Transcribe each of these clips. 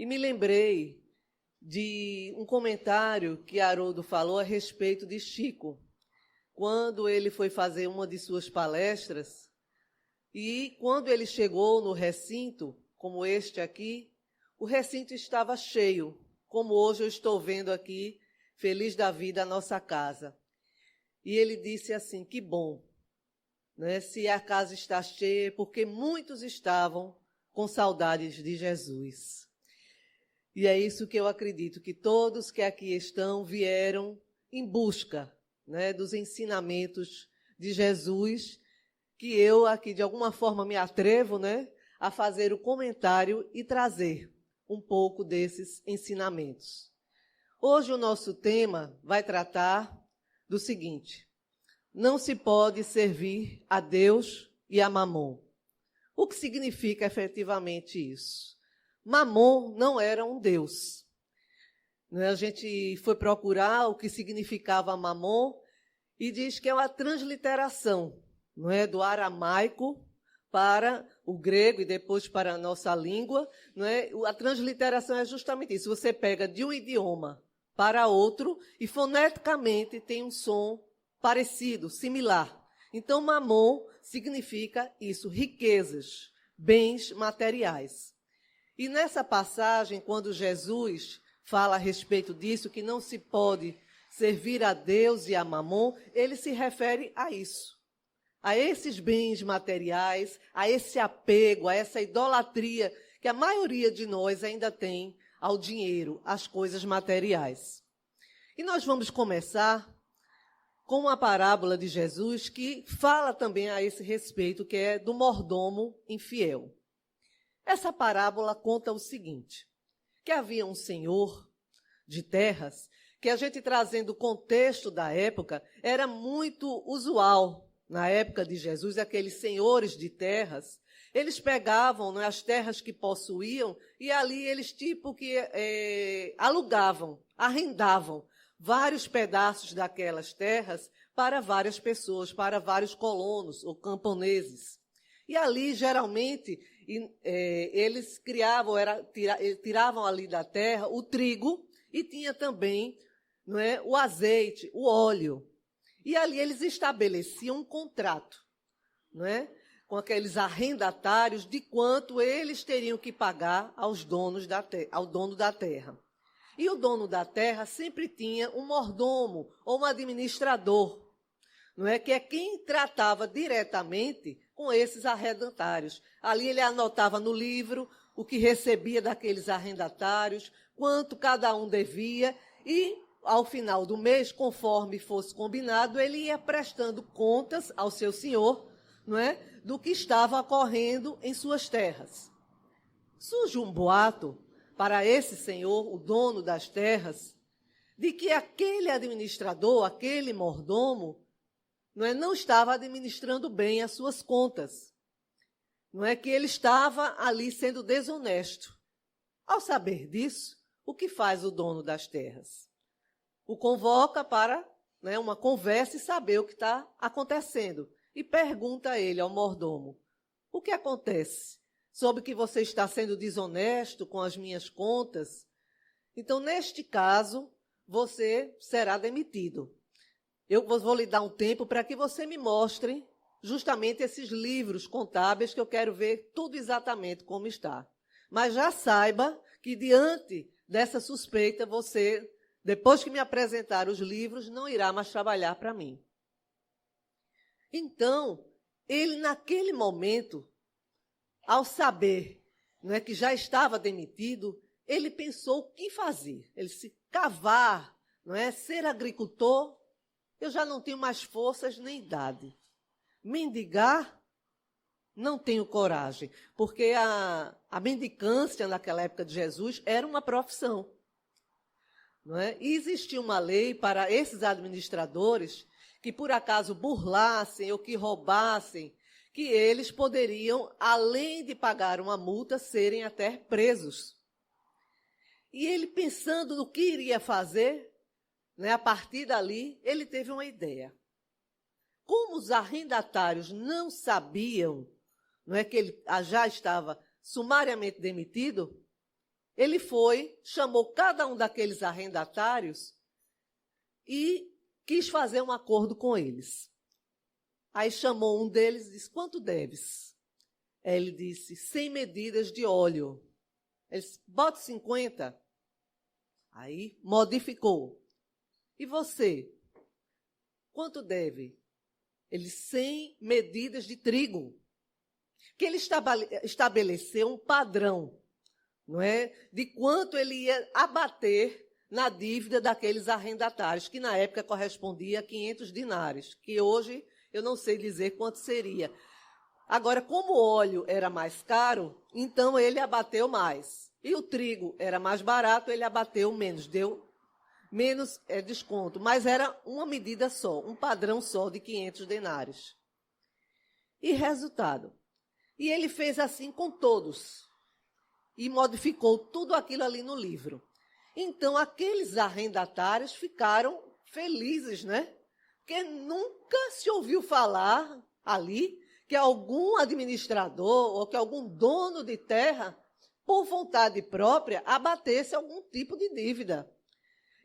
E me lembrei de um comentário que Haroldo falou a respeito de Chico, quando ele foi fazer uma de suas palestras, e quando ele chegou no recinto, como este aqui, o recinto estava cheio, como hoje eu estou vendo aqui, feliz da vida, a nossa casa. E ele disse assim, que bom, né, se a casa está cheia, porque muitos estavam com saudades de Jesus. E é isso que eu acredito, que todos que aqui estão vieram em busca, né, dos ensinamentos de Jesus, que eu aqui de alguma forma me atrevo, né, a fazer o comentário e trazer um pouco desses ensinamentos. Hoje o nosso tema vai tratar do seguinte: não se pode servir a Deus e a Mamon. O que significa efetivamente isso? Mamon não era um deus. A gente foi procurar o que significava Mamon e diz que é uma transliteração, não é, do aramaico para o grego e depois para a nossa língua. Não é? A transliteração é justamente isso. Você pega de um idioma para outro e foneticamente tem um som parecido, similar. Então, Mamon significa isso, riquezas, bens materiais. E nessa passagem, quando Jesus fala a respeito disso, que não se pode servir a Deus e a Mamon, ele se refere a isso, a esses bens materiais, a esse apego, a essa idolatria que a maioria de nós ainda tem ao dinheiro, às coisas materiais. E nós vamos começar com uma parábola de Jesus que fala também a esse respeito, que é do mordomo infiel. Essa parábola conta o seguinte, que havia um senhor de terras, que a gente trazendo o contexto da época, era muito usual, na época de Jesus, aqueles senhores de terras, eles pegavam, né, as terras que possuíam e ali eles alugavam, arrendavam vários pedaços daquelas terras para várias pessoas, para vários colonos ou camponeses. E ali, geralmente, eles tiravam ali da terra o trigo e tinha também, não é, o azeite, o óleo. E ali eles estabeleciam um contrato, não é, com aqueles arrendatários de quanto eles teriam que pagar aos donos ao dono da terra. E o dono da terra sempre tinha um mordomo ou um administrador, não é, que é quem tratava diretamente com esses arrendatários. Ali ele anotava no livro o que recebia daqueles arrendatários, quanto cada um devia, e ao final do mês, conforme fosse combinado, ele ia prestando contas ao seu senhor, não é, do que estava ocorrendo em suas terras. Surge um boato para esse senhor, o dono das terras, de que aquele administrador, aquele mordomo, não estava administrando bem as suas contas. Não é que ele estava ali sendo desonesto. Ao saber disso, o que faz o dono das terras? O convoca para, né, uma conversa e saber o que está acontecendo. E pergunta a ele, ao mordomo, o que acontece? Soube que você está sendo desonesto com as minhas contas? Então, neste caso, você será demitido. Eu vou lhe dar um tempo para que você me mostre justamente esses livros contábeis, que eu quero ver tudo exatamente como está. Mas já saiba que, diante dessa suspeita, você, depois que me apresentar os livros, não irá mais trabalhar para mim. Então, ele, naquele momento, ao saber, não é, que já estava demitido, ele pensou o que fazer. Ele se cavar, não é, ser agricultor, eu já não tenho mais forças nem idade. Mendigar, não tenho coragem, porque a mendicância naquela época de Jesus era uma profissão. Não é? E existia uma lei para esses administradores que, por acaso, burlassem ou que roubassem, que eles poderiam, além de pagar uma multa, serem até presos. E ele, pensando no que iria fazer, né, a partir dali, ele teve uma ideia. Como os arrendatários não sabiam, não é, que ele já estava sumariamente demitido, ele foi, chamou cada um daqueles arrendatários e quis fazer um acordo com eles. Aí chamou um deles e disse, quanto deves? Aí ele disse, 100 medidas de óleo. Ele disse, bote 50. Aí modificou. E você? Quanto deve? Ele, 100 medidas de trigo. Que ele estabeleceu um padrão, não é? De quanto ele ia abater na dívida daqueles arrendatários, que na época correspondia a 500 dinares, que hoje eu não sei dizer quanto seria. Agora, como o óleo era mais caro, então ele abateu mais. E o trigo era mais barato, ele abateu menos, deu menos desconto. Mas era uma medida só, um padrão só de 500 denários. E resultado? E ele fez assim com todos. E modificou tudo aquilo ali no livro. Então, aqueles arrendatários ficaram felizes, né? Porque nunca se ouviu falar ali que algum administrador ou que algum dono de terra, por vontade própria, abatesse algum tipo de dívida.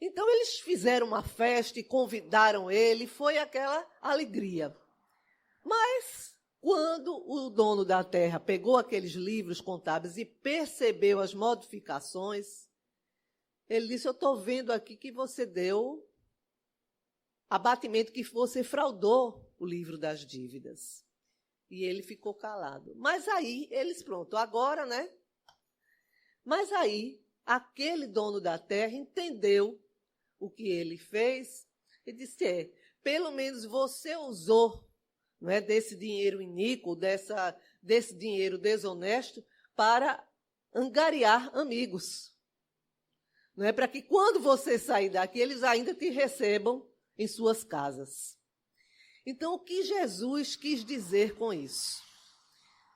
Então, eles fizeram uma festa e convidaram ele, foi aquela alegria. Mas, quando o dono da terra pegou aqueles livros contábeis e percebeu as modificações, ele disse, eu estou vendo aqui que você deu abatimento, que você fraudou o livro das dívidas. E ele ficou calado. Mas aí, eles, pronto, agora, né? Mas aí, aquele dono da terra entendeu o que ele fez e disse, pelo menos você usou, não é, desse dinheiro iníquo, desse dinheiro desonesto, para angariar amigos. Não é, para que quando você sair daqui, eles ainda te recebam em suas casas. Então, o que Jesus quis dizer com isso?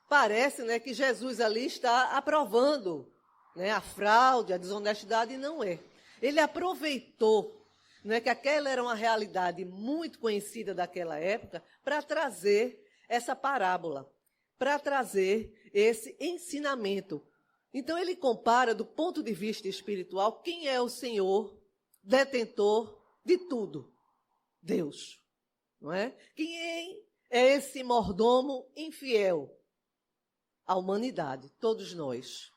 Parece, né, que Jesus ali está aprovando, né, a fraude, a desonestidade, e não é. Ele aproveitou, né, que aquela era uma realidade muito conhecida daquela época, para trazer essa parábola, para trazer esse ensinamento. Então, ele compara, do ponto de vista espiritual, quem é o Senhor detentor de tudo? Deus. Não é? Quem é esse mordomo infiel? A humanidade, todos nós.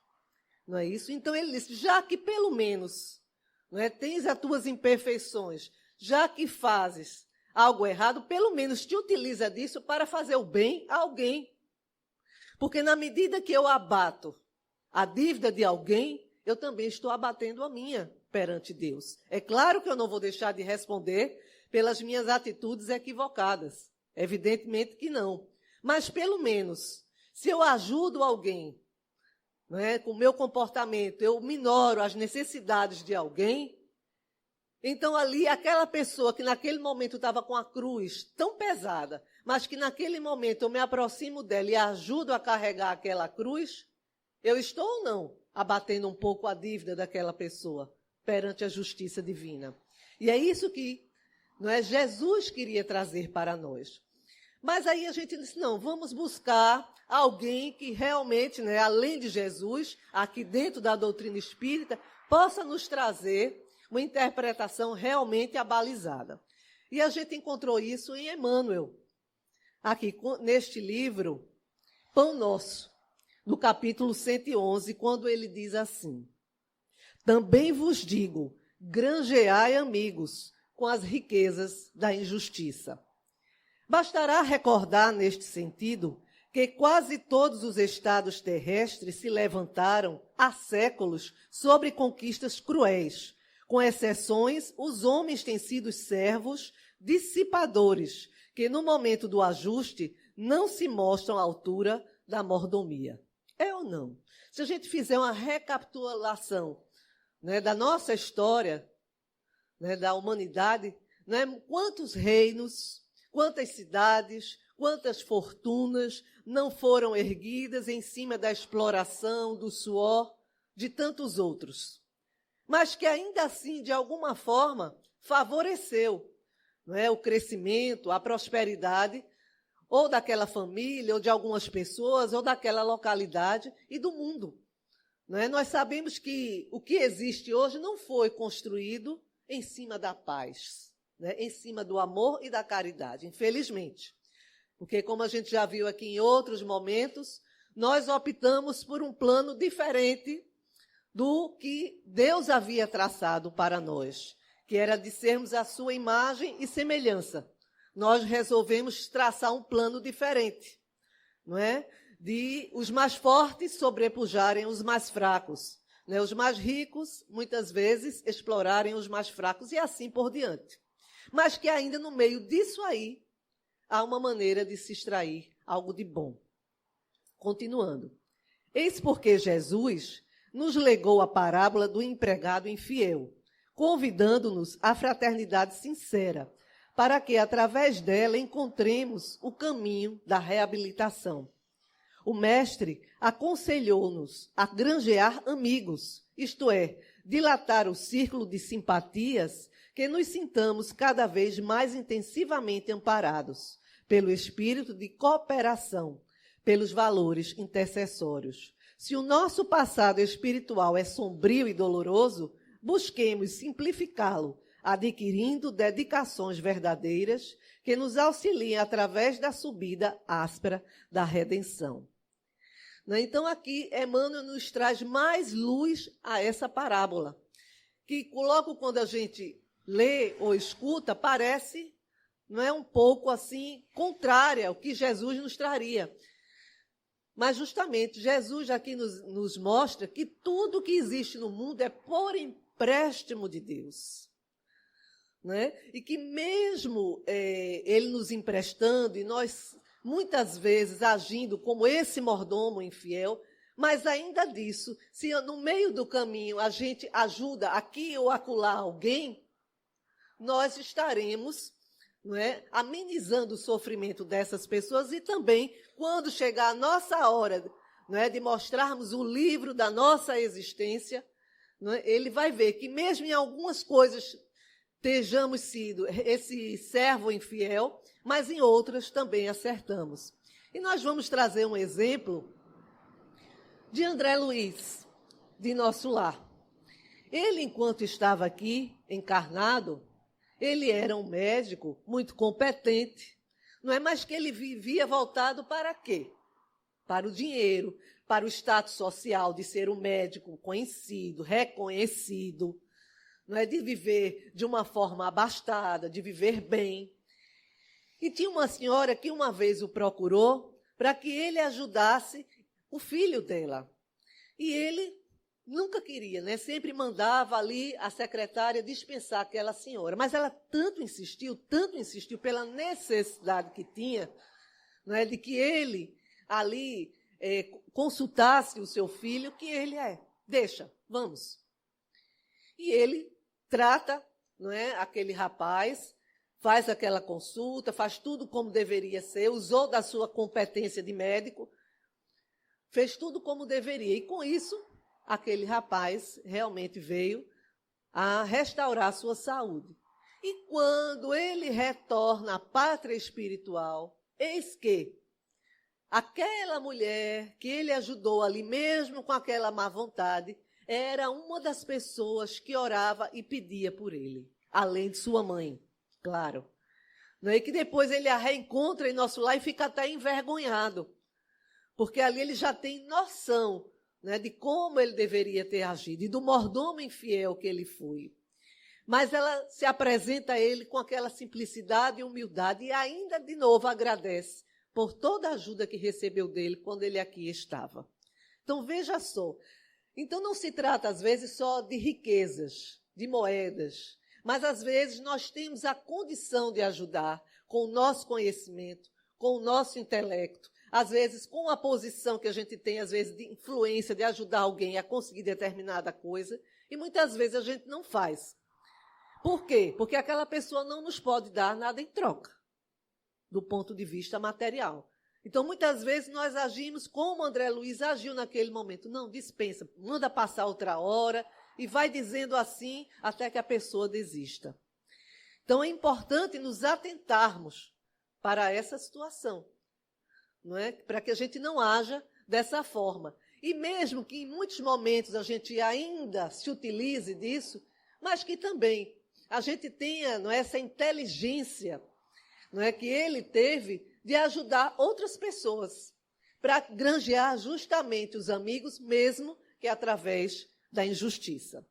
Não é isso? Então, ele disse, já que pelo menos, não é, tens as tuas imperfeições, já que fazes algo errado, pelo menos te utiliza disso para fazer o bem a alguém. Porque na medida que eu abato a dívida de alguém, eu também estou abatendo a minha perante Deus. É claro que eu não vou deixar de responder pelas minhas atitudes equivocadas. Evidentemente que não. Mas, pelo menos, se eu ajudo alguém, não é, com o meu comportamento, eu minoro as necessidades de alguém, então ali aquela pessoa que naquele momento estava com a cruz tão pesada, mas que naquele momento eu me aproximo dela e ajudo a carregar aquela cruz, eu estou ou não abatendo um pouco a dívida daquela pessoa perante a justiça divina? E é isso que, não é, Jesus queria trazer para nós. Mas aí a gente disse, não, vamos buscar alguém que realmente, né, além de Jesus, aqui dentro da doutrina espírita, possa nos trazer uma interpretação realmente abalizada. E a gente encontrou isso em Emmanuel, aqui neste livro, Pão Nosso, no capítulo 111, quando ele diz assim, também vos digo, granjeai amigos com as riquezas da injustiça. Bastará recordar, neste sentido, que quase todos os estados terrestres se levantaram há séculos sobre conquistas cruéis. Com exceções, os homens têm sido servos dissipadores, que no momento do ajuste não se mostram à altura da mordomia. É ou não? Se a gente fizer uma recapitulação, né, da nossa história, né, da humanidade, né, quantos reinos, quantas cidades, quantas fortunas não foram erguidas em cima da exploração, do suor de tantos outros, mas que ainda assim, de alguma forma, favoreceu, não é, o crescimento, a prosperidade, ou daquela família, ou de algumas pessoas, ou daquela localidade e do mundo. Não é? Nós sabemos que o que existe hoje não foi construído em cima da paz, né? Em cima do amor e da caridade, infelizmente. Porque, como a gente já viu aqui em outros momentos, nós optamos por um plano diferente do que Deus havia traçado para nós, que era de sermos a sua imagem e semelhança. Nós resolvemos traçar um plano diferente, não é? De os mais fortes sobrepujarem os mais fracos, né? Os mais ricos, muitas vezes, explorarem os mais fracos e assim por diante. Mas que ainda no meio disso aí, há uma maneira de se extrair algo de bom. Continuando. Eis porque Jesus nos legou a parábola do empregado infiel, convidando-nos à fraternidade sincera, para que, através dela, encontremos o caminho da reabilitação. O mestre aconselhou-nos a granjear amigos, isto é, dilatar o círculo de simpatias, que nos sintamos cada vez mais intensivamente amparados pelo espírito de cooperação, pelos valores intercessórios. Se o nosso passado espiritual é sombrio e doloroso, busquemos simplificá-lo, adquirindo dedicações verdadeiras que nos auxiliem através da subida áspera da redenção. Então, aqui, Emmanuel nos traz mais luz a essa parábola, que logo quando a gente lê ou escuta, parece, não é, um pouco assim, contrária ao que Jesus nos traria. Mas, justamente, Jesus aqui nos mostra que tudo que existe no mundo é por empréstimo de Deus. Né? E que mesmo Ele nos emprestando, e nós muitas vezes agindo como esse mordomo infiel, mas ainda disso, se no meio do caminho a gente ajuda aqui ou acolá alguém, nós estaremos, não é, amenizando o sofrimento dessas pessoas e também, quando chegar a nossa hora, não é, de mostrarmos o livro da nossa existência, não é, ele vai ver que mesmo em algumas coisas estejamos sido esse servo infiel, mas em outras também acertamos. E nós vamos trazer um exemplo de André Luiz, de nosso lar. Ele, enquanto estava aqui, encarnado, ele era um médico muito competente, não é? Mas que ele vivia voltado para quê? Para o dinheiro, para o status social de ser um médico conhecido, reconhecido, não é, de viver de uma forma abastada, de viver bem. E tinha uma senhora que uma vez o procurou para que ele ajudasse o filho dela. E ele nunca queria, né? Sempre mandava ali a secretária dispensar aquela senhora. Mas ela tanto insistiu pela necessidade que tinha, não é, de que ele ali consultasse o seu filho, que ele deixa, vamos. E ele trata, não é, aquele rapaz, faz aquela consulta, faz tudo como deveria ser, usou da sua competência de médico, fez tudo como deveria. E com isso, aquele rapaz realmente veio a restaurar a sua saúde. E quando ele retorna à pátria espiritual, eis que aquela mulher que ele ajudou ali, mesmo com aquela má vontade, era uma das pessoas que orava e pedia por ele, além de sua mãe, claro. E que depois ele a reencontra em nosso lar e fica até envergonhado, porque ali ele já tem noção, né, de como ele deveria ter agido e do mordomo infiel que ele foi. Mas ela se apresenta a ele com aquela simplicidade e humildade e ainda de novo agradece por toda a ajuda que recebeu dele quando ele aqui estava. Então veja só, então não se trata às vezes só de riquezas, de moedas, mas às vezes nós temos a condição de ajudar com o nosso conhecimento, com o nosso intelecto, às vezes com a posição que a gente tem, às vezes de influência, de ajudar alguém a conseguir determinada coisa, e muitas vezes a gente não faz. Por quê? Porque aquela pessoa não nos pode dar nada em troca, do ponto de vista material. Então, muitas vezes, nós agimos como André Luiz agiu naquele momento. Não, dispensa, manda passar outra hora e vai dizendo assim até que a pessoa desista. Então, é importante nos atentarmos para essa situação, não é? Para que a gente não haja dessa forma. e mesmo que em muitos momentos a gente ainda se utilize disso, mas que também a gente tenha, não é, essa inteligência, não é, que ele teve de ajudar outras pessoas para granjear justamente os amigos, mesmo que através da injustiça.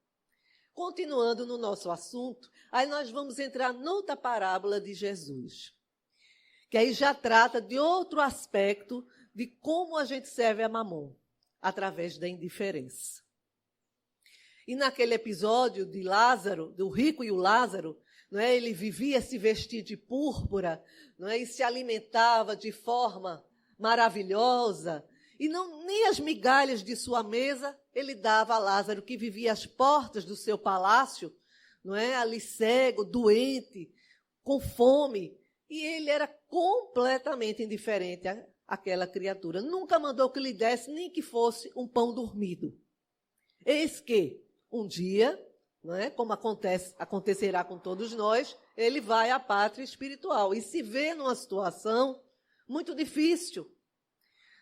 Continuando no nosso assunto, aí nós vamos entrar noutra parábola de Jesus, que aí já trata de outro aspecto de como a gente serve a Mamon, através da indiferença. E naquele episódio de Lázaro, do rico e o Lázaro, não é, ele vivia se vestir de púrpura, não é, e se alimentava de forma maravilhosa, e nem as migalhas de sua mesa ele dava a Lázaro, que vivia às portas do seu palácio, não é, ali cego, doente, com fome, e ele era completamente indiferente àquela criatura. Nunca mandou que lhe desse nem que fosse um pão dormido. Eis que, um dia, não é, como acontecerá com todos nós, ele vai à pátria espiritual e se vê numa situação muito difícil.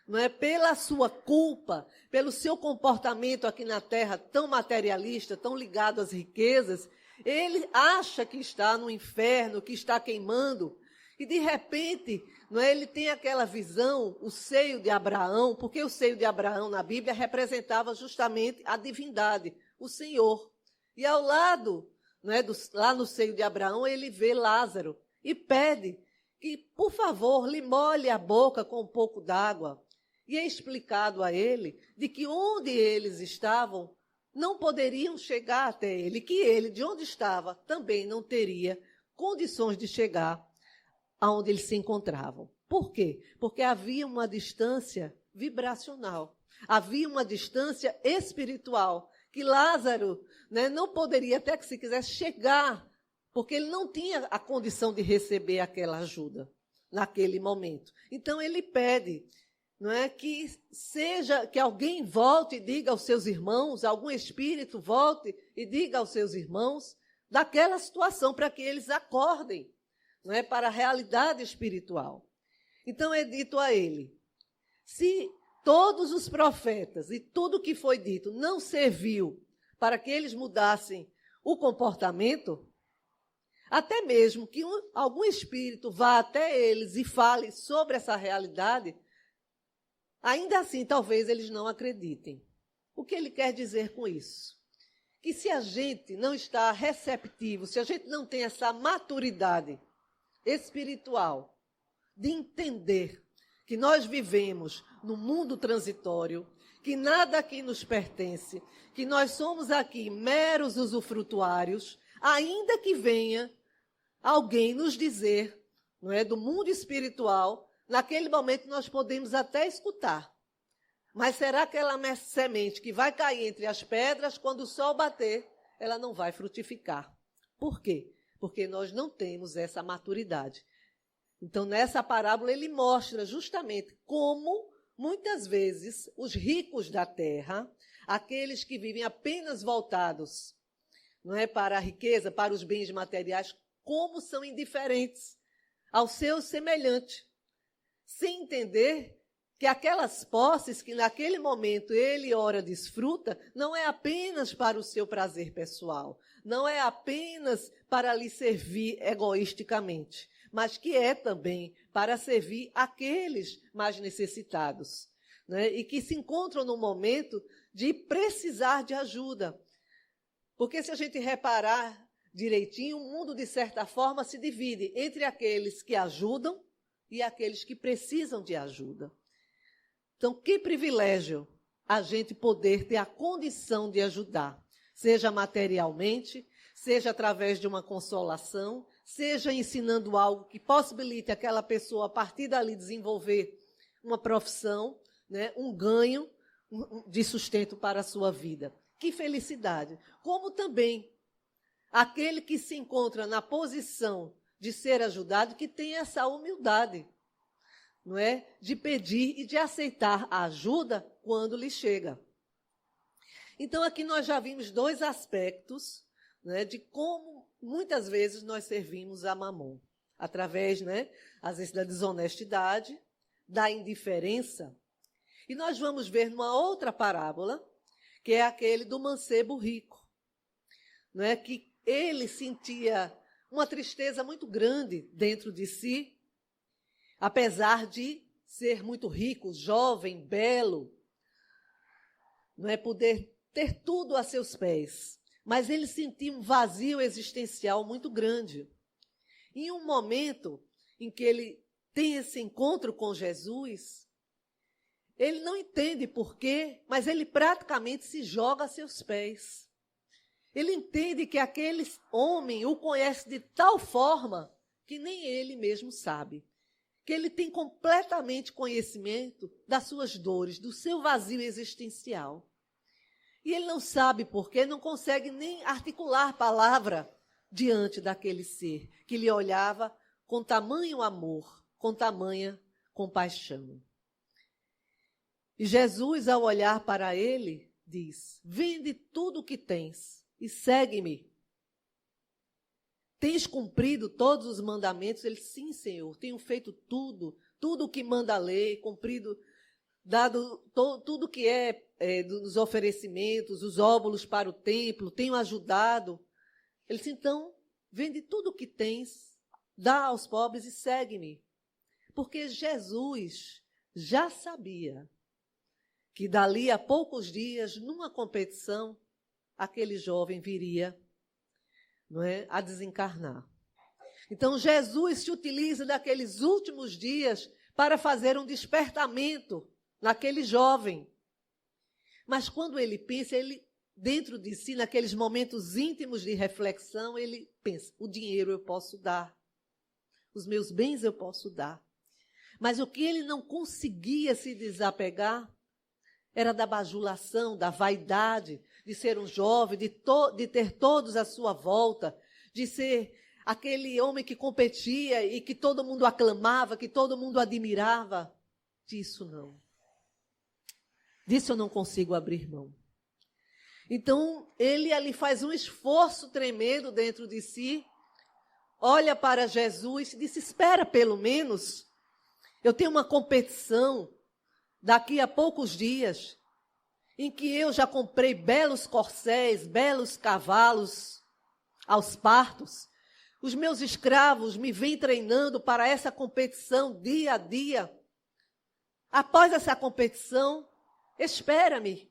Não é, pela sua culpa, pelo seu comportamento aqui na terra tão materialista, tão ligado às riquezas, ele acha que está no inferno, que está queimando, e de repente, não é, ele tem aquela visão, o seio de Abraão, porque o seio de Abraão na Bíblia representava justamente a divindade, o Senhor. E ao lado, não é, lá no seio de Abraão, ele vê Lázaro e pede que, por favor, lhe molhe a boca com um pouco d'água. E é explicado a ele de que onde eles estavam não poderiam chegar até ele, que ele, de onde estava, também não teria condições de chegar aonde eles se encontravam. Por quê? Porque havia uma distância vibracional, havia uma distância espiritual, que Lázaro, né, não poderia, até que se quisesse, chegar, porque ele não tinha a condição de receber aquela ajuda naquele momento. Então ele pede, não é, que alguém volte e diga aos seus irmãos, algum espírito volte e diga aos seus irmãos daquela situação, para que eles acordem, não é, para a realidade espiritual. Então é dito a ele, se todos os profetas e tudo que foi dito não serviu para que eles mudassem o comportamento, até mesmo que algum espírito vá até eles e fale sobre essa realidade, ainda assim talvez eles não acreditem. O que ele quer dizer com isso? Que se a gente não está receptivo, se a gente não tem essa maturidade espiritual de entender que nós vivemos num mundo transitório, que nada aqui nos pertence, que nós somos aqui meros usufrutuários, ainda que venha alguém nos dizer, não é, do mundo espiritual, naquele momento nós podemos até escutar. Mas será aquela semente que vai cair entre as pedras, quando o sol bater, ela não vai frutificar. Por quê? Porque nós não temos essa maturidade. Então, nessa parábola, ele mostra justamente como, muitas vezes, os ricos da terra, aqueles que vivem apenas voltados, não é, para a riqueza, para os bens materiais, como são indiferentes ao seu semelhante, sem entender que aquelas posses que naquele momento ele ora desfruta, não é apenas para o seu prazer pessoal, não é apenas para lhe servir egoisticamente, mas que é também para servir aqueles mais necessitados, né? E que se encontram no momento de precisar de ajuda. Porque se a gente reparar direitinho, o mundo, de certa forma, se divide entre aqueles que ajudam e aqueles que precisam de ajuda. Então, que privilégio a gente poder ter a condição de ajudar, seja materialmente, seja através de uma consolação, seja ensinando algo que possibilite aquela pessoa, a partir dali, desenvolver uma profissão, né, um ganho de sustento para a sua vida. Que felicidade! Como também aquele que se encontra na posição de ser ajudado, que tem essa humildade, não é? De pedir e de aceitar a ajuda quando lhe chega. Então, aqui nós já vimos dois aspectos, né, de como muitas vezes nós servimos a Mamon. Através, né, às vezes, da desonestidade, da indiferença. E nós vamos ver numa outra parábola, que é aquele do mancebo rico, não é? Que ele sentia uma tristeza muito grande dentro de si, apesar de ser muito rico, jovem, belo, não é? Poder ter tudo a seus pés. Mas ele sentia um vazio existencial muito grande. Em um momento em que ele tem esse encontro com Jesus, ele não entende por quê, mas ele praticamente se joga a seus pés. Ele entende que aquele homem o conhece de tal forma que nem ele mesmo sabe. Que ele tem completamente conhecimento das suas dores, do seu vazio existencial. E ele não sabe por quê, não consegue nem articular palavra diante daquele ser que lhe olhava com tamanho amor, com tamanha compaixão. E Jesus, ao olhar para ele, diz: vende tudo o que tens e segue-me. Tens cumprido todos os mandamentos? Ele: sim, Senhor, tenho feito tudo o que manda a lei, cumprido, dado tudo que dos oferecimentos, os óbolos para o templo, tenho ajudado. Ele disse: então, vende tudo o que tens, dá aos pobres e segue-me. Porque Jesus já sabia que dali a poucos dias, numa competição, aquele jovem viria, não é, a desencarnar. Então, Jesus se utiliza daqueles últimos dias para fazer um despertamento naquele jovem. Mas quando ele pensa, ele, dentro de si, naqueles momentos íntimos de reflexão, ele pensa: o dinheiro eu posso dar, os meus bens eu posso dar. Mas o que ele não conseguia se desapegar era da bajulação, da vaidade, de ser um jovem, de ter todos à sua volta, de ser aquele homem que competia e que todo mundo aclamava, que todo mundo admirava. Disso não. Disso eu não consigo abrir mão. Então, ele ali faz um esforço tremendo dentro de si, olha para Jesus e diz: espera pelo menos, eu tenho uma competição daqui a poucos dias, em que eu já comprei belos corcéis, belos cavalos aos partos. Os meus escravos me vêm treinando para essa competição dia a dia. Após essa competição, espera-me,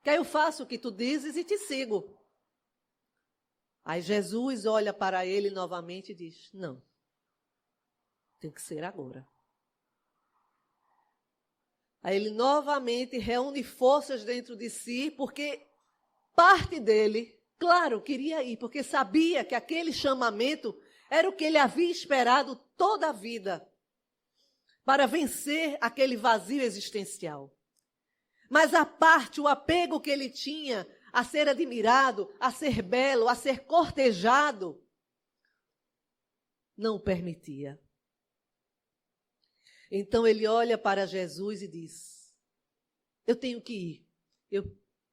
que aí eu faço o que tu dizes e te sigo. Aí Jesus olha para ele novamente e diz: não, tem que ser agora. Aí ele novamente reúne forças dentro de si, porque parte dele, claro, queria ir, porque sabia que aquele chamamento era o que ele havia esperado toda a vida, para vencer aquele vazio existencial. Mas a parte, o apego que ele tinha a ser admirado, a ser belo, a ser cortejado, não o permitia. Então ele olha para Jesus e diz: eu tenho que ir.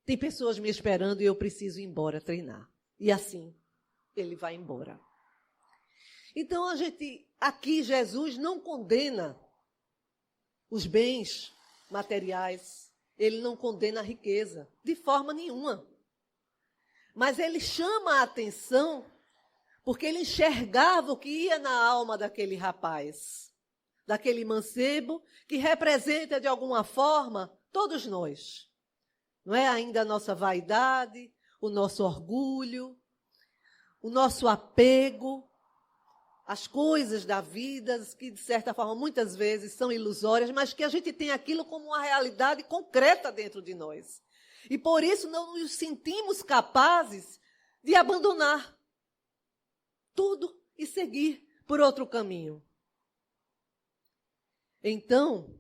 Tem pessoas me esperando e eu preciso ir embora treinar. E assim, ele vai embora. Então aqui Jesus não condena os bens materiais, ele não condena a riqueza, de forma nenhuma. Mas ele chama a atenção porque ele enxergava o que ia na alma daquele rapaz, daquele mancebo, que representa, de alguma forma, todos nós. Não é ainda a nossa vaidade, o nosso orgulho, o nosso apego às coisas da vida, que, de certa forma, muitas vezes são ilusórias, mas que a gente tem aquilo como uma realidade concreta dentro de nós. E, por isso, não nos sentimos capazes de abandonar tudo e seguir por outro caminho. Então,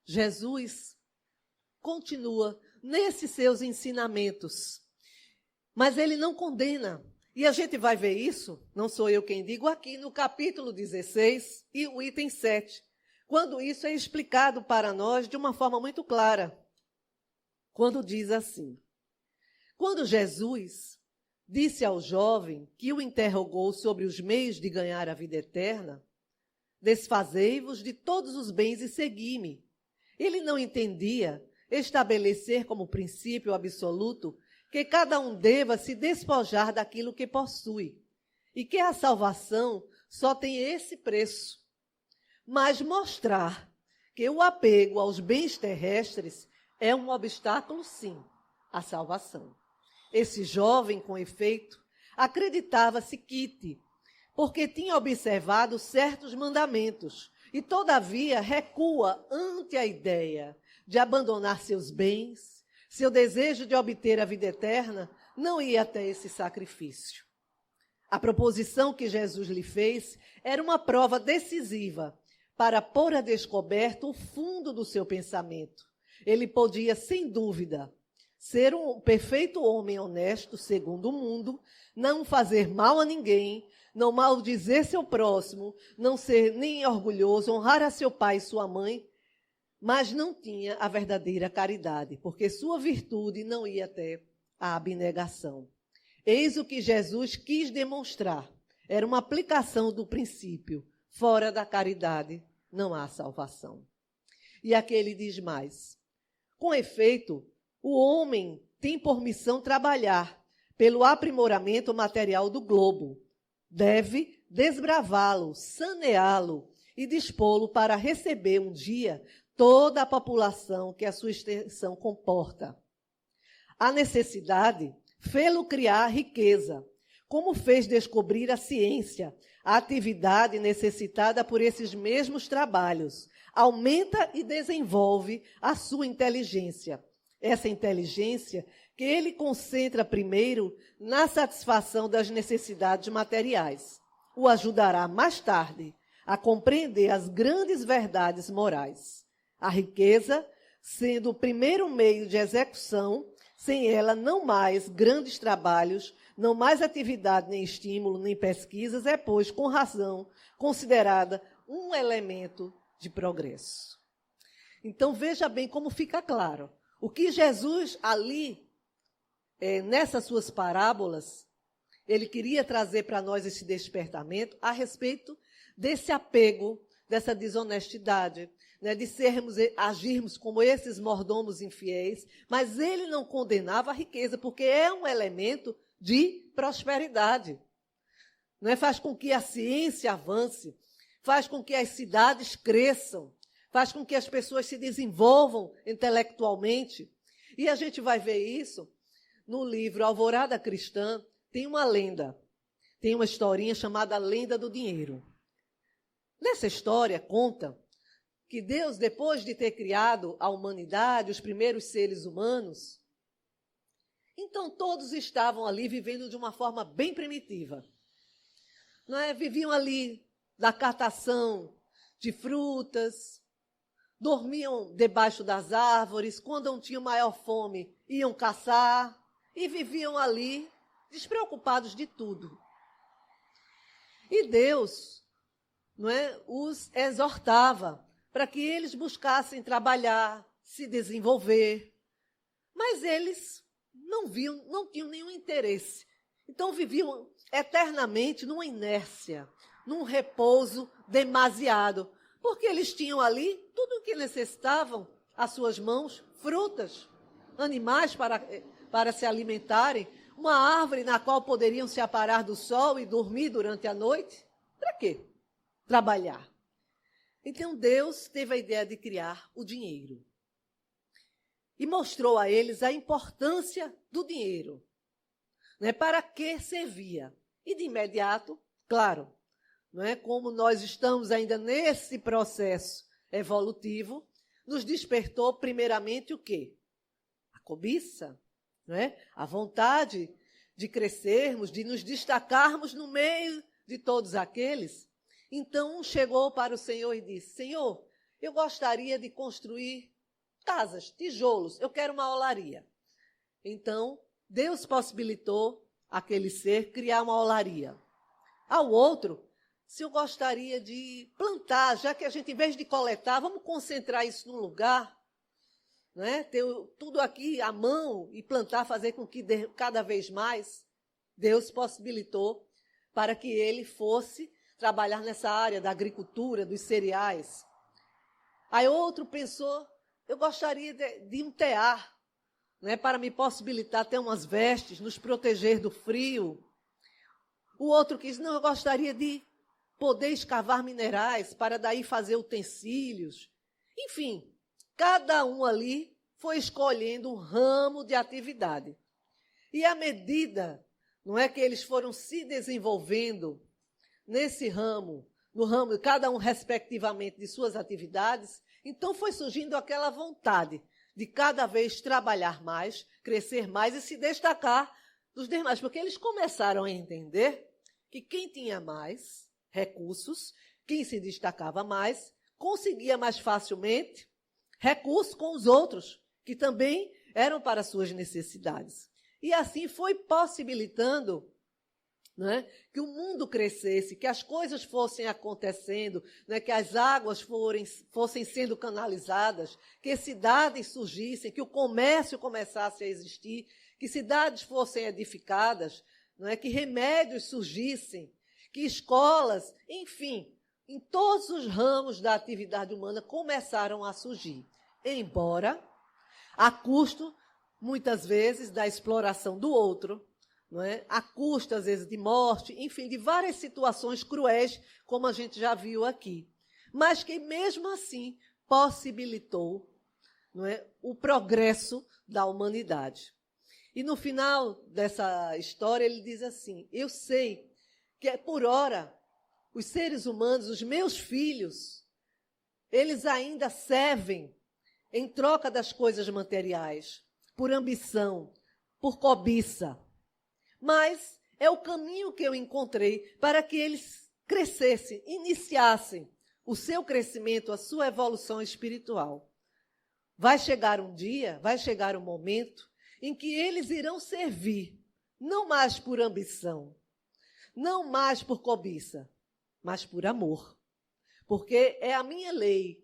Jesus continua nesses seus ensinamentos, mas ele não condena. E a gente vai ver isso, não sou eu quem digo, aqui no capítulo 16 e o item 7, quando isso é explicado para nós de uma forma muito clara. Quando diz assim: quando Jesus disse ao jovem que o interrogou sobre os meios de ganhar a vida eterna: desfazei-vos de todos os bens e segui-me. Ele não entendia estabelecer como princípio absoluto que cada um deva se despojar daquilo que possui e que a salvação só tem esse preço. Mas mostrar que o apego aos bens terrestres é um obstáculo, sim, à salvação. Esse jovem, com efeito, acreditava-se quite, porque tinha observado certos mandamentos e, todavia, recua ante a ideia de abandonar seus bens, seu desejo de obter a vida eterna, não ia até esse sacrifício. A proposição que Jesus lhe fez era uma prova decisiva para pôr a descoberto o fundo do seu pensamento. Ele podia, sem dúvida, ser um perfeito homem honesto, segundo o mundo, não fazer mal a ninguém, não maldizer seu próximo, não ser nem orgulhoso, honrar a seu pai e sua mãe, mas não tinha a verdadeira caridade, porque sua virtude não ia até a abnegação. Eis o que Jesus quis demonstrar. Era uma aplicação do princípio. Fora da caridade não há salvação. E aqui ele diz mais. Com efeito, o homem tem por missão trabalhar pelo aprimoramento material do globo. Deve desbravá-lo, saneá-lo e dispô-lo para receber um dia toda a população que a sua extensão comporta. A necessidade fê-lo criar riqueza, como fez descobrir a ciência, a atividade necessitada por esses mesmos trabalhos, aumenta e desenvolve a sua inteligência. Essa inteligência que ele concentra primeiro na satisfação das necessidades materiais, o ajudará mais tarde a compreender as grandes verdades morais. A riqueza, sendo o primeiro meio de execução, sem ela não mais grandes trabalhos, não mais atividade, nem estímulo, nem pesquisas, é, pois, com razão, considerada um elemento de progresso. Então, veja bem como fica claro. O que Jesus ali, nessas suas parábolas, ele queria trazer para nós esse despertamento a respeito desse apego, dessa desonestidade, né, de agirmos como esses mordomos infiéis, mas ele não condenava a riqueza, porque é um elemento de prosperidade. Não é? Faz com que a ciência avance, faz com que as cidades cresçam, faz com que as pessoas se desenvolvam intelectualmente. E a gente vai ver isso no livro Alvorada Cristã, tem uma lenda, tem uma historinha chamada Lenda do Dinheiro. Nessa história conta que Deus, depois de ter criado a humanidade, os primeiros seres humanos, então todos estavam ali vivendo de uma forma bem primitiva. Não é? Viviam ali da catação de frutas, dormiam debaixo das árvores, quando não tinham maior fome, iam caçar e viviam ali despreocupados de tudo. E Deus, não é, os exortava para que eles buscassem trabalhar, se desenvolver. Mas eles não tinham nenhum interesse. Então viviam eternamente numa inércia, num repouso demasiado, porque eles tinham ali tudo o que necessitavam, às suas mãos, frutas, animais para se alimentarem, uma árvore na qual poderiam se aparar do sol e dormir durante a noite. Para quê? Trabalhar. Então Deus teve a ideia de criar o dinheiro. E mostrou a eles a importância do dinheiro. Né? Para que servia. E de imediato, claro, não é? Como nós estamos ainda nesse processo evolutivo, nos despertou primeiramente o quê? A cobiça, não é? A vontade de crescermos, de nos destacarmos no meio de todos aqueles. Então, um chegou para o Senhor e disse: Senhor, eu gostaria de construir casas, tijolos, eu quero uma olaria. Então, Deus possibilitou aquele ser criar uma olaria. Ao outro, se eu gostaria de plantar, já que a gente, em vez de coletar, vamos concentrar isso num lugar, né? Ter tudo aqui à mão e plantar, fazer com que cada vez mais Deus possibilitou para que ele fosse trabalhar nessa área da agricultura, dos cereais. Aí outro pensou, eu gostaria de um tear, né, para me possibilitar ter umas vestes, nos proteger do frio. O outro quis, não, eu gostaria de poder escavar minerais para daí fazer utensílios. Enfim, cada um ali foi escolhendo um ramo de atividade. E à medida, não é, que eles foram se desenvolvendo nesse ramo, no ramo, cada um respectivamente de suas atividades, então foi surgindo aquela vontade de cada vez trabalhar mais, crescer mais e se destacar dos demais, porque eles começaram a entender que quem tinha mais recursos, quem se destacava mais, conseguia mais facilmente recursos com os outros, que também eram para suas necessidades. E assim foi possibilitando, né, que o mundo crescesse, que as coisas fossem acontecendo, né, que as águas fossem sendo canalizadas, que cidades surgissem, que o comércio começasse a existir, que cidades fossem edificadas, né, que remédios surgissem, que escolas, enfim, em todos os ramos da atividade humana começaram a surgir, embora a custo, muitas vezes, da exploração do outro, não é? A custo, às vezes, de morte, enfim, de várias situações cruéis, como a gente já viu aqui. Mas que, mesmo assim, possibilitou, não é, o progresso da humanidade. E, no final dessa história, ele diz assim, eu sei que, por ora, os seres humanos, os meus filhos, eles ainda servem em troca das coisas materiais, por ambição, por cobiça. Mas é o caminho que eu encontrei para que eles crescessem, iniciassem o seu crescimento, a sua evolução espiritual. Vai chegar um dia, vai chegar um momento em que eles irão servir, não mais por ambição, não mais por cobiça, mas por amor. Porque é a minha lei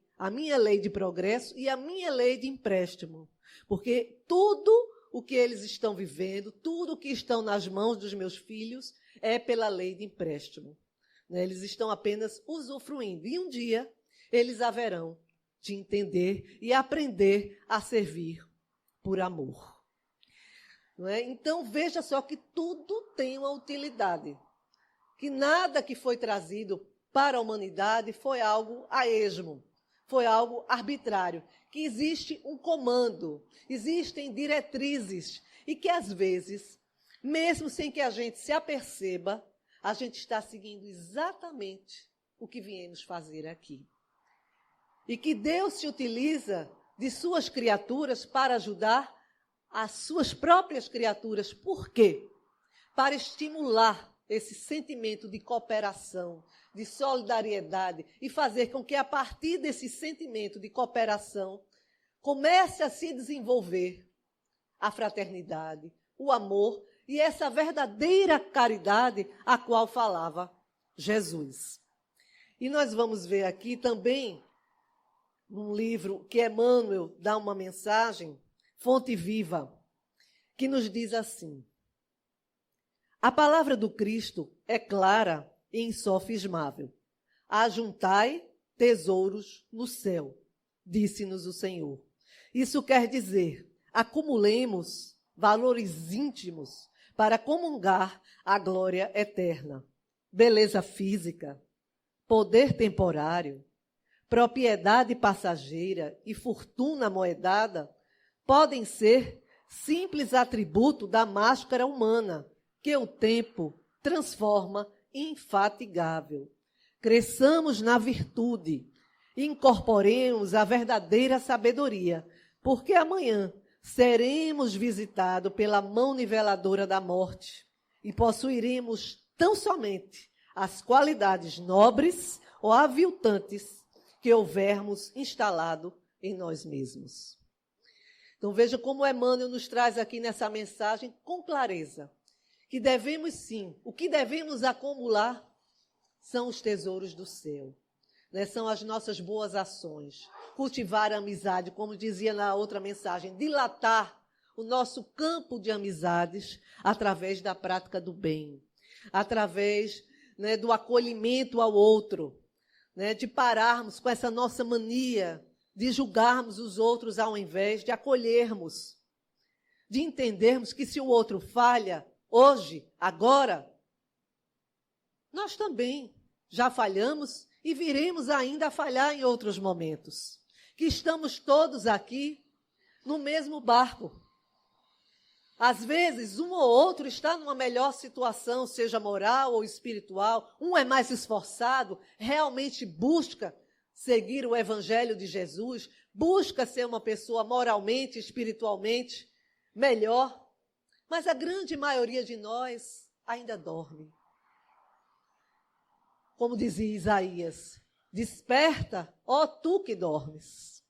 de progresso e a minha lei de empréstimo. Porque tudo o que eles estão vivendo, tudo o que estão nas mãos dos meus filhos é pela lei de empréstimo. Eles estão apenas usufruindo. E um dia eles haverão de entender e aprender a servir por amor. Não é? Então, veja só que tudo tem uma utilidade. Que nada que foi trazido para a humanidade foi algo a esmo, foi algo arbitrário. Que existe um comando, existem diretrizes e que, às vezes, mesmo sem que a gente se aperceba, a gente está seguindo exatamente o que viemos fazer aqui. E que Deus se utiliza de suas criaturas para ajudar as suas próprias criaturas. Por quê? Para estimular esse sentimento de cooperação, de solidariedade e fazer com que, a partir desse sentimento de cooperação, comece a se desenvolver a fraternidade, o amor e essa verdadeira caridade a qual falava Jesus. E nós vamos ver aqui também, num livro que Emmanuel dá uma mensagem, Fonte Viva, que nos diz assim: a palavra do Cristo é clara e insofismável. Ajuntai tesouros no céu, disse-nos o Senhor. Isso quer dizer, acumulemos valores íntimos para comungar a glória eterna. Beleza física, poder temporário, propriedade passageira e fortuna amoedada podem ser simples atributo da máscara humana, que o tempo transforma infatigável. Cresçamos na virtude, incorporemos a verdadeira sabedoria, porque amanhã seremos visitados pela mão niveladora da morte e possuiremos tão somente as qualidades nobres ou aviltantes que houvermos instalado em nós mesmos. Então veja como Emmanuel nos traz aqui nessa mensagem com clareza que devemos sim, o que devemos acumular são os tesouros do céu, né? São as nossas boas ações, cultivar a amizade, como dizia na outra mensagem, dilatar o nosso campo de amizades através da prática do bem, através, né, do acolhimento ao outro, né, de pararmos com essa nossa mania de julgarmos os outros ao invés de acolhermos, de entendermos que se o outro falha hoje, agora, nós também já falhamos e viremos ainda a falhar em outros momentos. Que estamos todos aqui no mesmo barco. Às vezes, um ou outro está numa melhor situação, seja moral ou espiritual. Um é mais esforçado, realmente busca seguir o evangelho de Jesus, busca ser uma pessoa moralmente, espiritualmente melhor. Mas a grande maioria de nós ainda dorme. Como dizia Isaías, desperta, ó tu que dormes.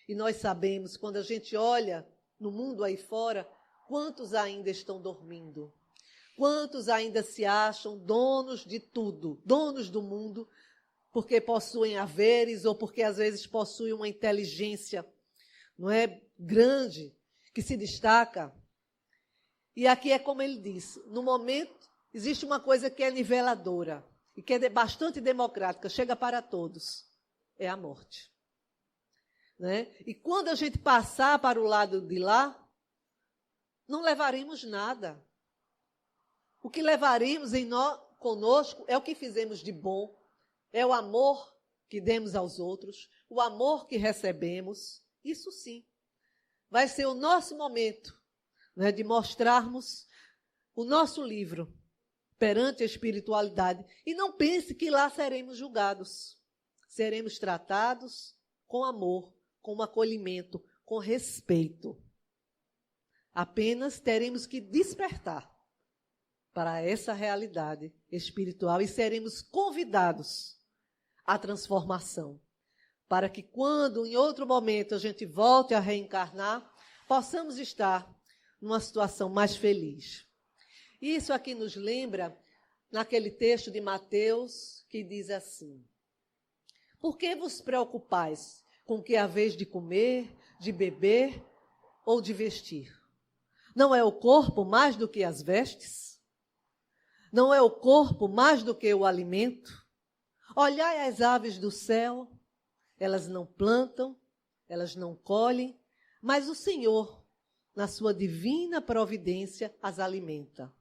E nós sabemos, quando a gente olha no mundo aí fora, quantos ainda estão dormindo? Quantos ainda se acham donos de tudo, donos do mundo, porque possuem haveres ou porque às vezes possuem uma inteligência, não é, grande, que se destaca. E aqui é como ele disse, no momento existe uma coisa que é niveladora e que é bastante democrática, chega para todos, é a morte. Né? E quando a gente passar para o lado de lá, não levaremos nada. O que levaremos conosco é o que fizemos de bom, é o amor que demos aos outros, o amor que recebemos. Isso sim, vai ser o nosso momento, né, de mostrarmos o nosso livro perante a espiritualidade. E não pense que lá seremos julgados. Seremos tratados com amor, com acolhimento, com respeito. Apenas teremos que despertar para essa realidade espiritual e seremos convidados à transformação, para que quando em outro momento a gente volte a reencarnar, possamos estar numa situação mais feliz. Isso aqui nos lembra naquele texto de Mateus que diz assim: por que vos preocupais com o que haveis de comer, de beber ou de vestir? Não é o corpo mais do que as vestes? Não é o corpo mais do que o alimento? Olhai as aves do céu, elas não plantam, elas não colhem, mas o Senhor, na sua divina providência, as alimenta.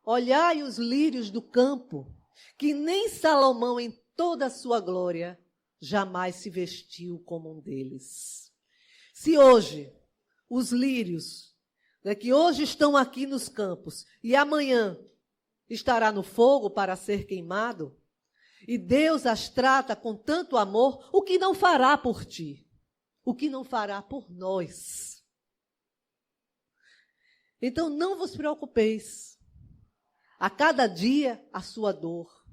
Olhai os lírios do campo, que nem Salomão em toda a sua glória jamais se vestiu como um deles. Se hoje os lírios, né, que hoje estão aqui nos campos e amanhã estará no fogo para ser queimado, e Deus as trata com tanto amor, o que não fará por ti? O que não fará por nós? Então não vos preocupeis. A cada dia a sua dor.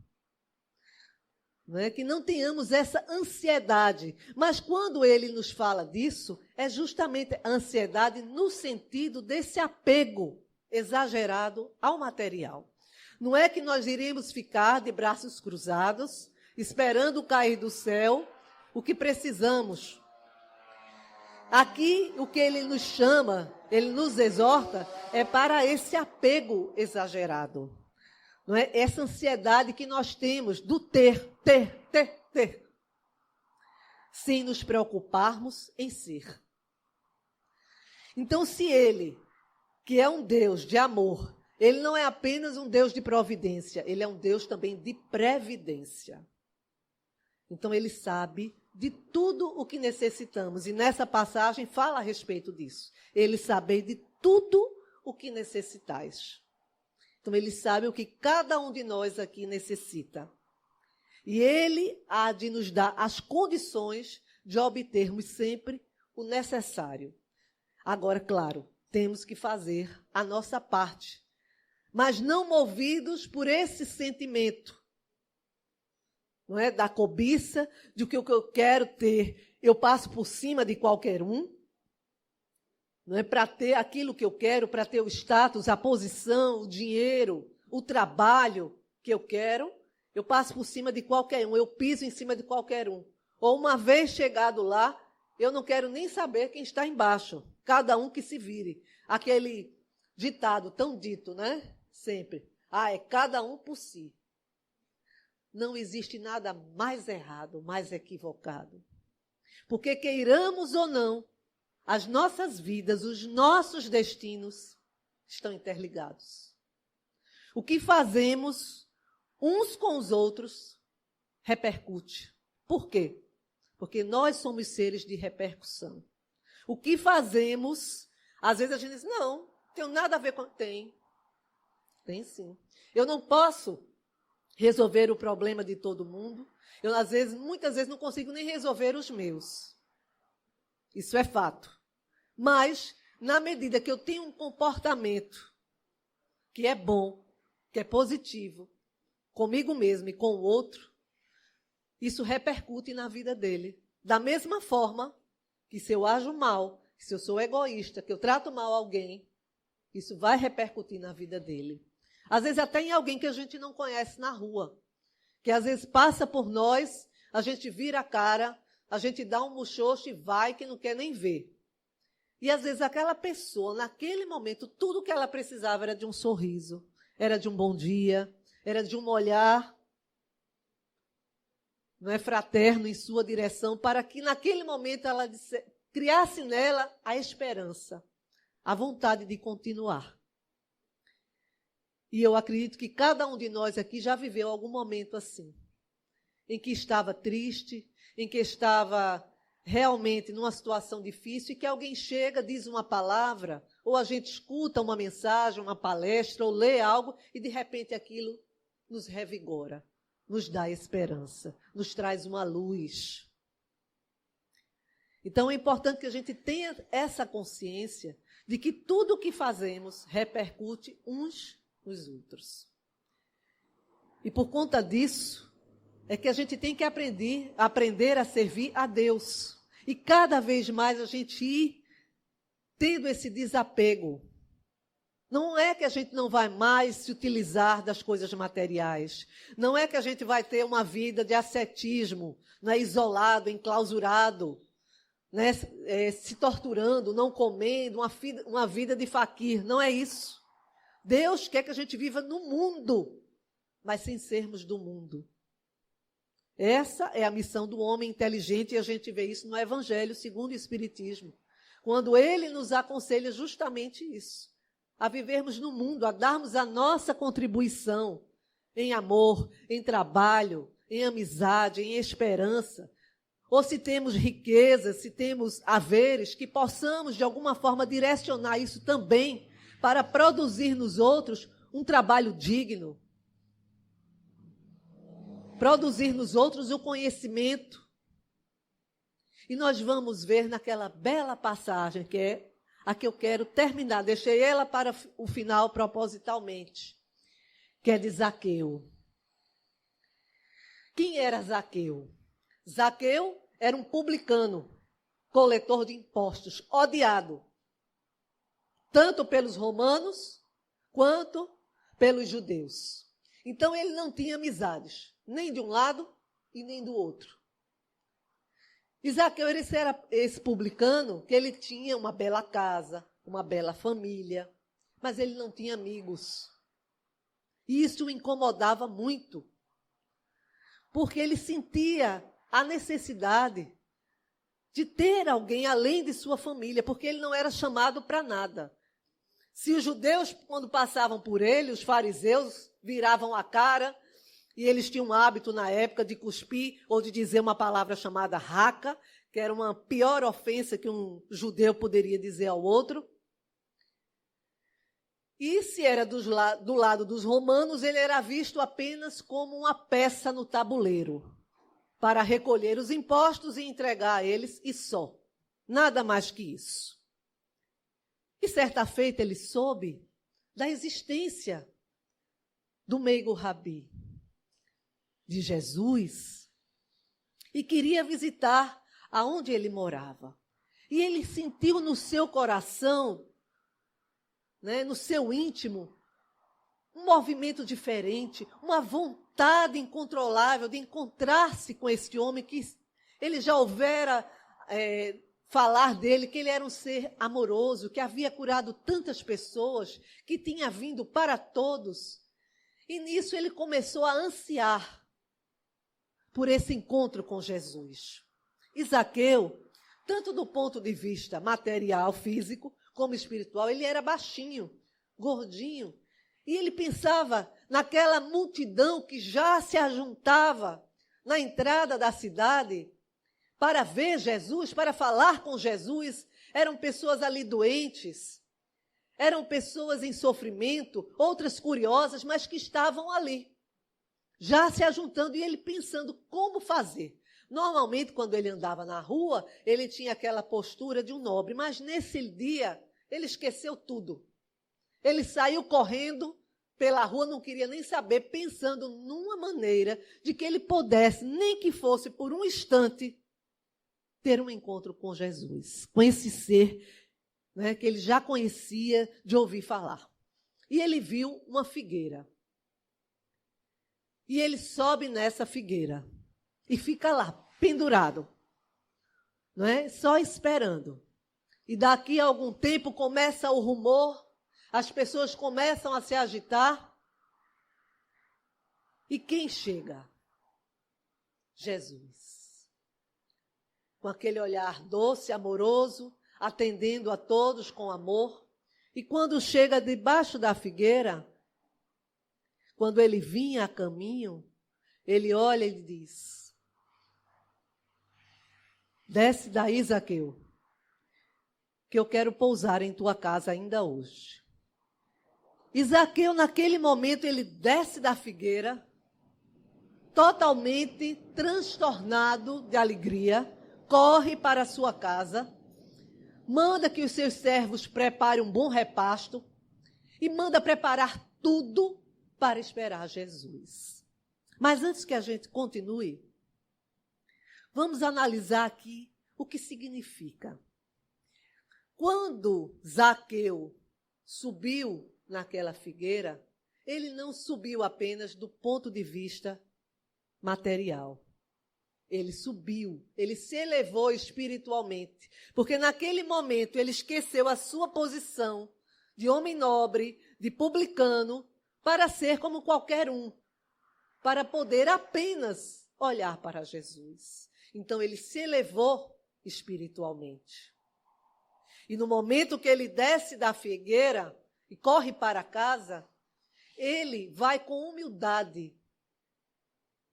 Não é? Que não tenhamos essa ansiedade. Mas quando ele nos fala disso, é justamente a ansiedade no sentido desse apego exagerado ao material. Não é que nós iremos ficar de braços cruzados, esperando cair do céu o que precisamos. Aqui, o que ele nos chama, ele nos exorta, é para esse apego exagerado. Não é? Essa ansiedade que nós temos do ter. Sem nos preocuparmos em ser. Então, se ele, que é um Deus de amor, ele não é apenas um Deus de providência, ele é um Deus também de previdência. Então, ele sabe de tudo o que necessitamos. E nessa passagem fala a respeito disso. Ele sabe de tudo o que necessitais. Então, ele sabe o que cada um de nós aqui necessita. E ele há de nos dar as condições de obtermos sempre o necessário. Agora, claro, temos que fazer a nossa parte, mas não movidos por esse sentimento, não é? Da cobiça, de que o que eu quero ter, eu passo por cima de qualquer um, não é? Para ter aquilo que eu quero, para ter o status, a posição, o dinheiro, o trabalho que eu quero, eu passo por cima de qualquer um, eu piso em cima de qualquer um. Ou uma vez chegado lá, eu não quero nem saber quem está embaixo, cada um que se vire. Aquele ditado tão dito, né? Sempre. É cada um por si. Não existe nada mais errado, mais equivocado. Porque queiramos ou não, as nossas vidas, os nossos destinos estão interligados. O que fazemos uns com os outros repercute. Por quê? Porque nós somos seres de repercussão. O que fazemos, às vezes a gente diz, não tenho nada a ver com... Tem sim. Eu não posso resolver o problema de todo mundo. Eu, muitas vezes, não consigo nem resolver os meus. Isso é fato. Mas, na medida que eu tenho um comportamento que é bom, que é positivo, comigo mesmo e com o outro, isso repercute na vida dele. Da mesma forma que se eu ajo mal, se eu sou egoísta, que eu trato mal alguém, isso vai repercutir na vida dele. Às vezes até em alguém que a gente não conhece na rua, que às vezes passa por nós, a gente vira a cara, a gente dá um muxoxo e vai que não quer nem ver. E às vezes aquela pessoa, naquele momento, tudo que ela precisava era de um sorriso, era de um bom dia, era de um olhar, não é, fraterno em sua direção, para que naquele momento ela criasse nela a esperança, a vontade de continuar. E eu acredito que cada um de nós aqui já viveu algum momento assim, em que estava triste, em que estava realmente numa situação difícil e que alguém chega, diz uma palavra, ou a gente escuta uma mensagem, uma palestra, ou lê algo e de repente aquilo nos revigora, nos dá esperança, nos traz uma luz. Então é importante que a gente tenha essa consciência de que tudo o que fazemos repercute uns nos outros. E por conta disso, é que a gente tem que aprender a servir a Deus. E cada vez mais a gente ir tendo esse desapego. Não é que a gente não vai mais se utilizar das coisas materiais. Não é que a gente vai ter uma vida de ascetismo, né, isolado, enclausurado, né, se torturando, não comendo, uma vida de faquir. Não é isso. Deus quer que a gente viva no mundo, mas sem sermos do mundo. Essa é a missão do homem inteligente e a gente vê isso no Evangelho segundo o Espiritismo, quando ele nos aconselha justamente isso, a vivermos no mundo, a darmos a nossa contribuição em amor, em trabalho, em amizade, em esperança, ou se temos riquezas, se temos haveres, que possamos de alguma forma direcionar isso também para produzir nos outros um trabalho digno, produzir nos outros o conhecimento. E nós vamos ver naquela bela passagem, que é a que eu quero terminar, deixei ela para o final propositalmente, que é de Zaqueu. Quem era Zaqueu? Zaqueu era um publicano, coletor de impostos, odiado, tanto pelos romanos quanto pelos judeus. Então ele não tinha amizades, nem de um lado e nem do outro. E Zaqueu era esse publicano que ele tinha uma bela casa, uma bela família, mas ele não tinha amigos. E isso o incomodava muito, porque ele sentia a necessidade de ter alguém além de sua família, porque ele não era chamado para nada. Se os judeus, quando passavam por ele, os fariseus, viravam a cara, e eles tinham um hábito na época de cuspir ou de dizer uma palavra chamada raca, que era uma pior ofensa que um judeu poderia dizer ao outro. E se era do lado dos romanos, ele era visto apenas como uma peça no tabuleiro, para recolher os impostos e entregar a eles, e só. Nada mais que isso. E certa feita ele soube da existência do meigo Rabi, de Jesus, e queria visitar aonde ele morava. E ele sentiu no seu coração, né, no seu íntimo, um movimento diferente, uma vontade incontrolável de encontrar-se com este homem que ele já houvera falar dele, que ele era um ser amoroso, que havia curado tantas pessoas, que tinha vindo para todos. E nisso ele começou a ansiar por esse encontro com Jesus. E Zaqueu, tanto do ponto de vista material, físico, como espiritual, ele era baixinho, gordinho. E ele pensava naquela multidão que já se ajuntava na entrada da cidade para ver Jesus, para falar com Jesus. Eram pessoas ali doentes, eram pessoas em sofrimento, outras curiosas, mas que estavam ali, já se ajuntando, e ele pensando como fazer. Normalmente, quando ele andava na rua, ele tinha aquela postura de um nobre, mas nesse dia, ele esqueceu tudo. Ele saiu correndo pela rua, não queria nem saber, pensando numa maneira de que ele pudesse, nem que fosse por um instante, ter um encontro com Jesus, com esse ser, né, que ele já conhecia de ouvir falar. E ele viu uma figueira. E ele sobe nessa figueira e fica lá, pendurado, não é? Só esperando. E daqui a algum tempo começa o rumor, as pessoas começam a se agitar. E quem chega? Jesus. Com aquele olhar doce, amoroso, atendendo a todos com amor. E quando chega debaixo da figueira, quando ele vinha a caminho, ele olha e diz: desce daí, Zaqueu, que eu quero pousar em tua casa ainda hoje. E Zaqueu, naquele momento, ele desce da figueira, totalmente transtornado de alegria, corre para a sua casa, manda que os seus servos preparem um bom repasto e manda preparar tudo para esperar Jesus. Mas antes que a gente continue, vamos analisar aqui o que significa. Quando Zaqueu subiu naquela figueira, ele não subiu apenas do ponto de vista material. Ele subiu, ele se elevou espiritualmente, porque naquele momento ele esqueceu a sua posição de homem nobre, de publicano, para ser como qualquer um, para poder apenas olhar para Jesus. Então ele se elevou espiritualmente. E no momento que ele desce da figueira e corre para casa, ele vai com humildade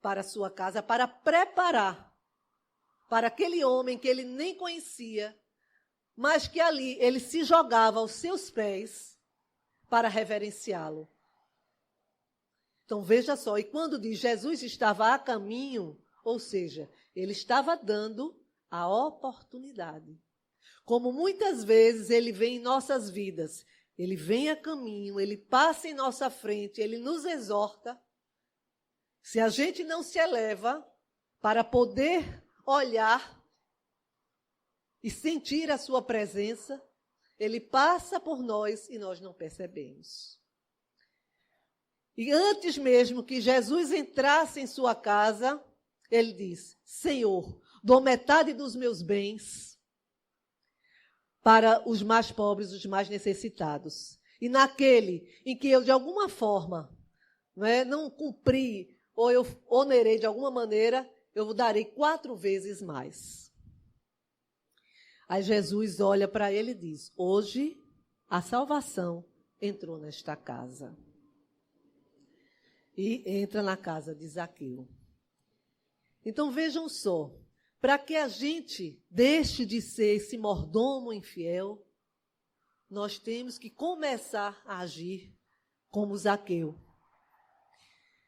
para a sua casa, para preparar para aquele homem que ele nem conhecia, mas que ali ele se jogava aos seus pés para reverenciá-lo. Então veja só, e quando diz Jesus estava a caminho, ou seja, ele estava dando a oportunidade. Como muitas vezes ele vem em nossas vidas, ele vem a caminho, ele passa em nossa frente, ele nos exorta. Se a gente não se eleva para poder olhar e sentir a sua presença, ele passa por nós e nós não percebemos. E antes mesmo que Jesus entrasse em sua casa, ele diz: Senhor, dou metade dos meus bens para os mais pobres, os mais necessitados. E naquele em que eu, de alguma forma, não cumpri, ou eu onerei de alguma maneira, eu darei 4 vezes mais. Aí Jesus olha para ele e diz: hoje a salvação entrou nesta casa. E entra na casa de Zaqueu. Então vejam só, para que a gente deixe de ser esse mordomo infiel, nós temos que começar a agir como Zaqueu.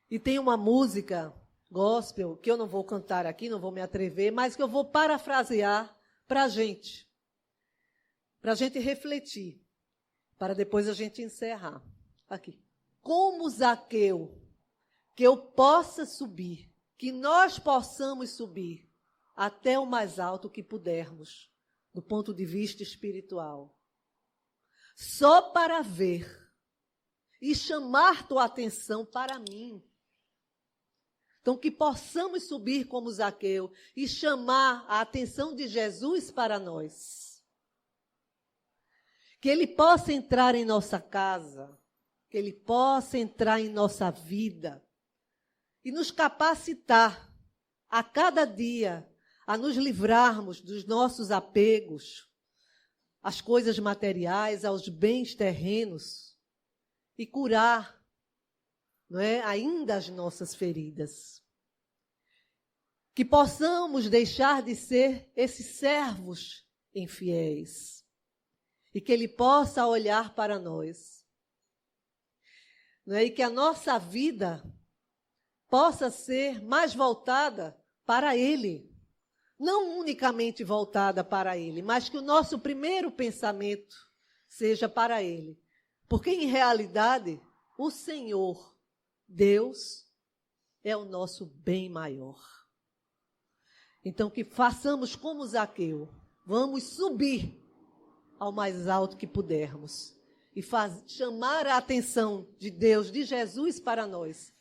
E tem uma música gospel, que eu não vou cantar aqui, não vou me atrever, mas que eu vou parafrasear para a gente refletir, para depois a gente encerrar. Aqui. Como Zaqueu, que eu possa subir, que nós possamos subir até o mais alto que pudermos, do ponto de vista espiritual, só para ver e chamar tua atenção para mim. Então, que possamos subir como Zaqueu e chamar a atenção de Jesus para nós. Que ele possa entrar em nossa casa, que ele possa entrar em nossa vida e nos capacitar a cada dia a nos livrarmos dos nossos apegos às coisas materiais, aos bens terrenos e curar, não é, ainda as nossas feridas. Que possamos deixar de ser esses servos infiéis e que Ele possa olhar para nós, não é? E que a nossa vida possa ser mais voltada para Ele. Não unicamente voltada para Ele, mas que o nosso primeiro pensamento seja para Ele. Porque, em realidade, o Senhor, Deus, é o nosso bem maior. Então, que façamos como Zaqueu. Vamos subir ao mais alto que pudermos e chamar a atenção de Deus, de Jesus para nós,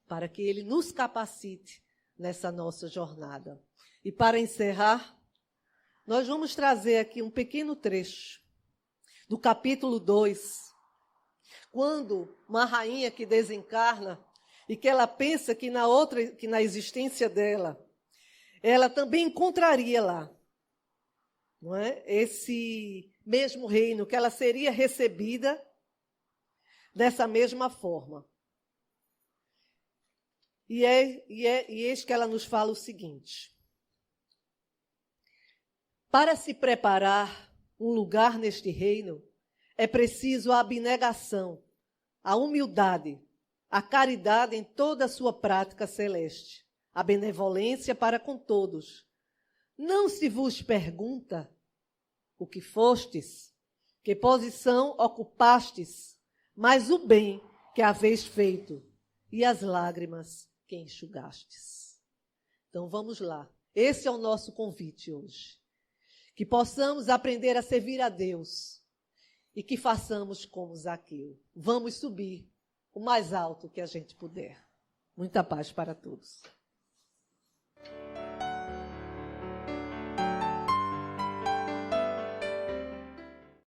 para que Ele nos capacite nessa nossa jornada. E para encerrar, nós vamos trazer aqui um pequeno trecho do capítulo 2, quando uma rainha que desencarna e que ela pensa que na existência dela, ela também encontraria lá, não é? Esse mesmo reino, que ela seria recebida dessa mesma forma. E eis que ela nos fala o seguinte: para se preparar um lugar neste reino, é preciso a abnegação, a humildade, a caridade em toda a sua prática celeste, a benevolência para com todos. Não se vos pergunta o que fostes, que posição ocupastes, mas o bem que haveis feito e as lágrimas que enxugastes. Então vamos lá. Esse é o nosso convite hoje. Que possamos aprender a servir a Deus e que façamos como Zaqueu. Vamos subir o mais alto que a gente puder. Muita paz para todos.